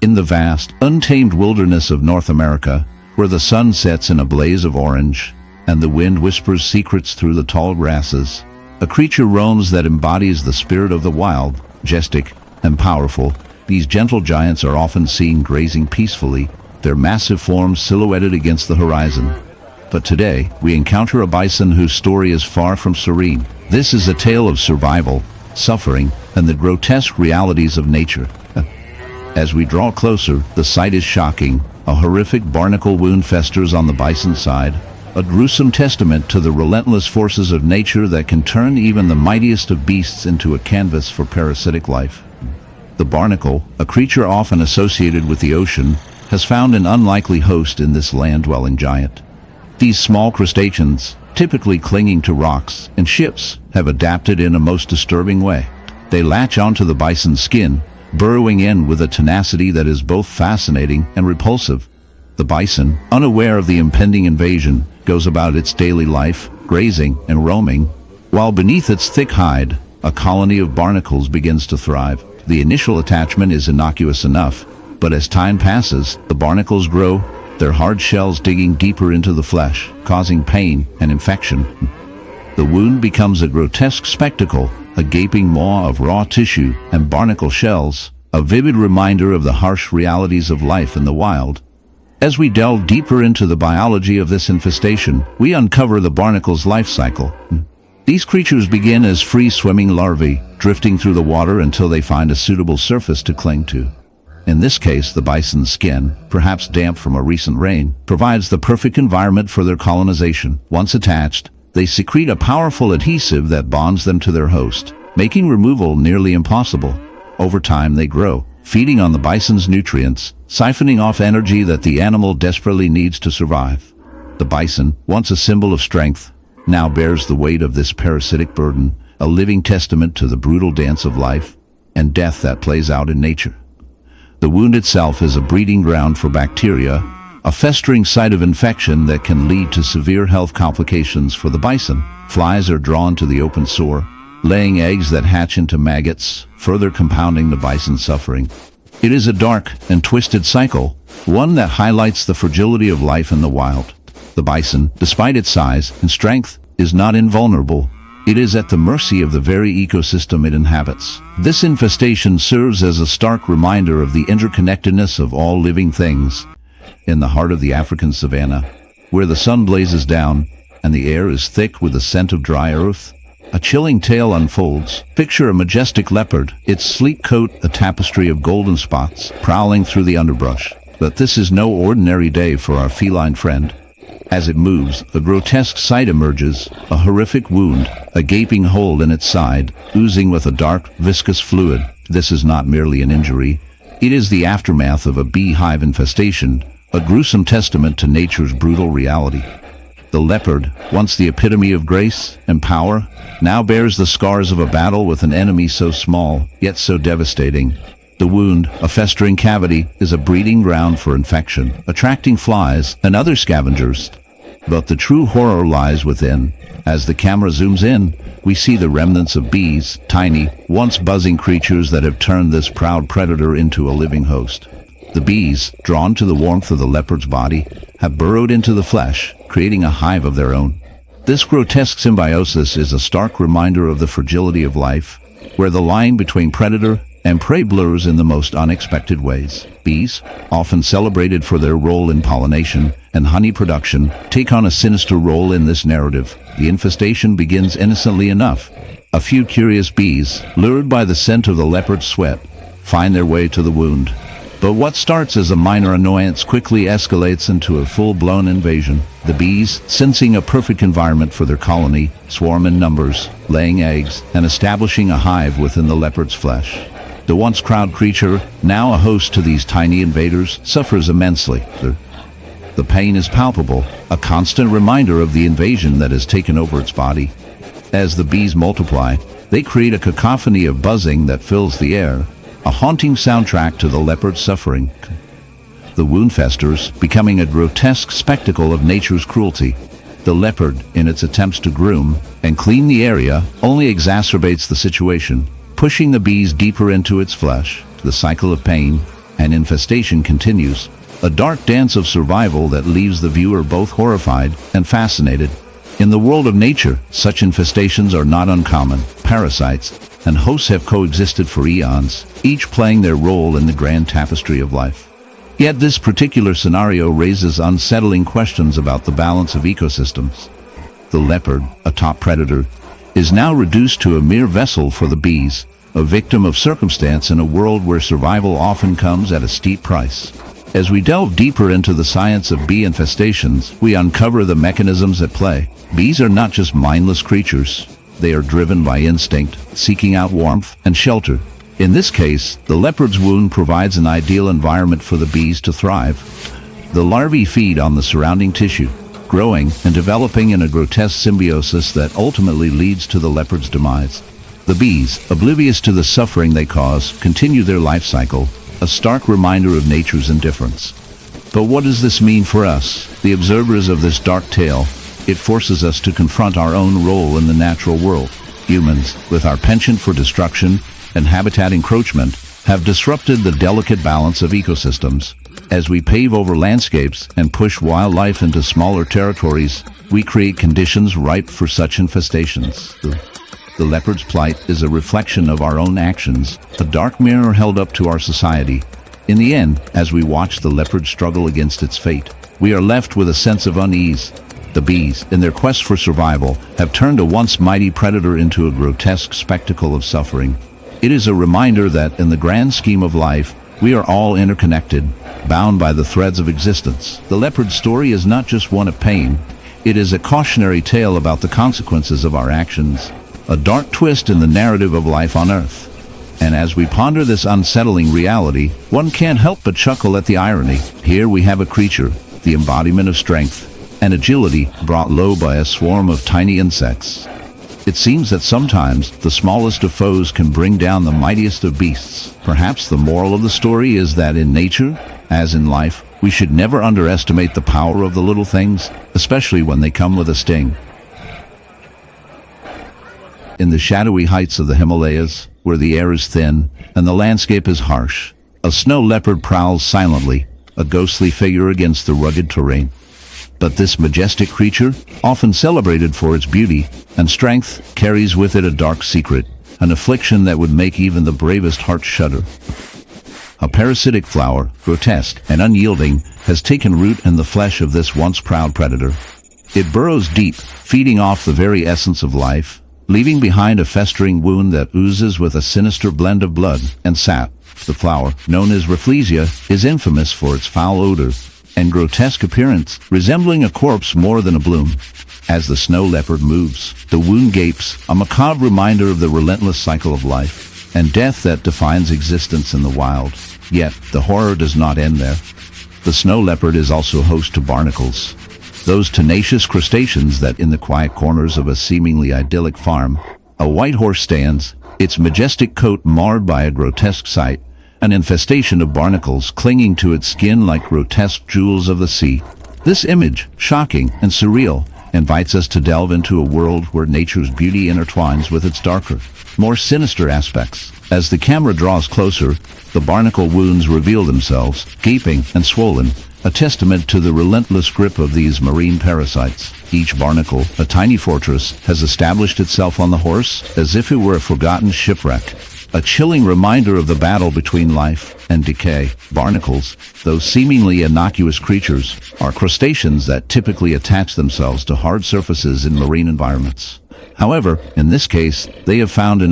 In the vast, untamed wilderness of North America, where the sun sets in a blaze of orange, and the wind whispers secrets through the tall grasses, a creature roams that embodies the spirit of the wild, majestic and powerful. These gentle giants are often seen grazing peacefully, their massive forms silhouetted against the horizon. But today, we encounter a bison whose story is far from serene. This is a tale of survival, suffering, and the grotesque realities of nature. As we draw closer, the sight is shocking. A horrific barnacle wound festers on the bison's side, a gruesome testament to the relentless forces of nature that can turn even the mightiest of beasts into a canvas for parasitic life. The barnacle, a creature often associated with the ocean, has found an unlikely host in this land-dwelling giant. These small crustaceans, typically clinging to rocks and ships, have adapted in a most disturbing way. They latch onto the bison's skin, burrowing in with a tenacity that is both fascinating and repulsive. The bison, unaware of the impending invasion, goes about its daily life, grazing and roaming, while beneath its thick hide, a colony of barnacles begins to thrive. The initial attachment is innocuous enough, but as time passes, the barnacles grow, their hard shells digging deeper into the flesh, causing pain and infection. The wound becomes a grotesque spectacle, a gaping maw of raw tissue and barnacle shells, a vivid reminder of the harsh realities of life in the wild. As we delve deeper into the biology of this infestation, we uncover the barnacle's life cycle. These creatures begin as free-swimming larvae, drifting through the water until they find a suitable surface to cling to. In this case, the bison's skin, perhaps damp from a recent rain, provides the perfect environment for their colonization. Once attached, they secrete a powerful adhesive that bonds them to their host, making removal nearly impossible. Over time, they grow, feeding on the bison's nutrients, siphoning off energy that the animal desperately needs to survive. The bison, once a symbol of strength, now bears the weight of this parasitic burden, a living testament to the brutal dance of life and death that plays out in nature. The wound itself is a breeding ground for bacteria, a festering site of infection that can lead to severe health complications for the bison. Flies are drawn to the open sore, laying eggs that hatch into maggots, further compounding the bison's suffering. It is a dark and twisted cycle, one that highlights the fragility of life in the wild. The bison, despite its size and strength, is not invulnerable. It is at the mercy of the very ecosystem it inhabits. This infestation serves as a stark reminder of the interconnectedness of all living things. In the heart of the African savanna, where the sun blazes down and the air is thick with the scent of dry earth, a chilling tale unfolds. Picture a majestic leopard, its sleek coat a tapestry of golden spots, prowling through the underbrush. But this is no ordinary day for our feline friend. As it moves, a grotesque sight emerges, a horrific wound, a gaping hole in its side, oozing with a dark, viscous fluid. This is not merely an injury. It is the aftermath of a beehive infestation, a gruesome testament to nature's brutal reality. The leopard, once the epitome of grace and power, now bears the scars of a battle with an enemy so small, yet so devastating. The wound, a festering cavity, is a breeding ground for infection, attracting flies and other scavengers. But the true horror lies within. As the camera zooms in, we see the remnants of bees, tiny, once buzzing creatures that have turned this proud predator into a living host. The bees, drawn to the warmth of the leopard's body, have burrowed into the flesh, creating a hive of their own. This grotesque symbiosis is a stark reminder of the fragility of life, where the line between predator and prey blurs in the most unexpected ways. Bees, often celebrated for their role in pollination and honey production, take on a sinister role in this narrative. The infestation begins innocently enough. A few curious bees, lured by the scent of the leopard's sweat, find their way to the wound. But what starts as a minor annoyance quickly escalates into a full-blown invasion. The bees, sensing a perfect environment for their colony, swarm in numbers, laying eggs and establishing a hive within the leopard's flesh. The once proud creature, now a host to these tiny invaders, suffers immensely. The pain is palpable, a constant reminder of the invasion that has taken over its body. As the bees multiply, they create a cacophony of buzzing that fills the air, a haunting soundtrack to the leopard's suffering. The wound festers, becoming a grotesque spectacle of nature's cruelty. The leopard, in its attempts to groom and clean the area, only exacerbates the situation, pushing the bees deeper into its flesh. The cycle of pain, and infestation continues. A dark dance of survival that leaves the viewer both horrified and fascinated. In the world of nature, such infestations are not uncommon. Parasites and hosts have coexisted for eons, each playing their role in the grand tapestry of life. Yet this particular scenario raises unsettling questions about the balance of ecosystems. The leopard, a top predator, is now reduced to a mere vessel for the bees, a victim of circumstance in a world where survival often comes at a steep price. As we delve deeper into the science of bee infestations, we uncover the mechanisms at play. Bees are not just mindless creatures. They are driven by instinct, seeking out warmth and shelter. In this case, the leopard's wound provides an ideal environment for the bees to thrive. The larvae feed on the surrounding tissue, growing and developing in a grotesque symbiosis that ultimately leads to the leopard's demise. The bees, oblivious to the suffering they cause, continue their life cycle, a stark reminder of nature's indifference. But what does this mean for us, the observers of this dark tale? It forces us to confront our own role in the natural world. Humans, with our penchant for destruction and habitat encroachment, have disrupted the delicate balance of ecosystems. As we pave over landscapes and push wildlife into smaller territories, we create conditions ripe for such infestations. The leopard's plight is a reflection of our own actions, a dark mirror held up to our society. In the end, as we watch the leopard struggle against its fate, we are left with a sense of unease. The bees, in their quest for survival, have turned a once mighty predator into a grotesque spectacle of suffering. It is a reminder that, in the grand scheme of life, we are all interconnected, bound by the threads of existence. The leopard's story is not just one of pain. It is a cautionary tale about the consequences of our actions, a dark twist in the narrative of life on Earth. And as we ponder this unsettling reality, one can't help but chuckle at the irony. Here we have a creature, the embodiment of strength and agility, brought low by a swarm of tiny insects. It seems that sometimes the smallest of foes can bring down the mightiest of beasts. Perhaps the moral of the story is that in nature, as in life, we should never underestimate the power of the little things, especially when they come with a sting. In the shadowy heights of the Himalayas, where the air is thin and the landscape is harsh, a snow leopard prowls silently, a ghostly figure against the rugged terrain. But this majestic creature, often celebrated for its beauty and strength, carries with it a dark secret, an affliction that would make even the bravest heart shudder. A parasitic flower, grotesque and unyielding, has taken root in the flesh of this once proud predator. It burrows deep, feeding off the very essence of life, leaving behind a festering wound that oozes with a sinister blend of blood and sap. The flower, known as Rafflesia, is infamous for its foul odor and grotesque appearance, resembling a corpse more than a bloom. As the snow leopard moves, the wound gapes, a macabre reminder of the relentless cycle of life and death that defines existence in the wild. Yet, the horror does not end there. The snow leopard is also host to barnacles, those tenacious crustaceans that, in the quiet corners of a seemingly idyllic farm, a white horse stands, its majestic coat marred by a grotesque sight, an infestation of barnacles clinging to its skin like grotesque jewels of the sea. This image, shocking and surreal, invites us to delve into a world where nature's beauty intertwines with its darker, more sinister aspects. As the camera draws closer, the barnacle wounds reveal themselves, gaping and swollen, a testament to the relentless grip of these marine parasites. Each barnacle, a tiny fortress, has established itself on the horse as if it were a forgotten shipwreck, a chilling reminder of the battle between life and decay. Barnacles, those seemingly innocuous creatures, are crustaceans that typically attach themselves to hard surfaces in marine environments. However, in this case, they have found an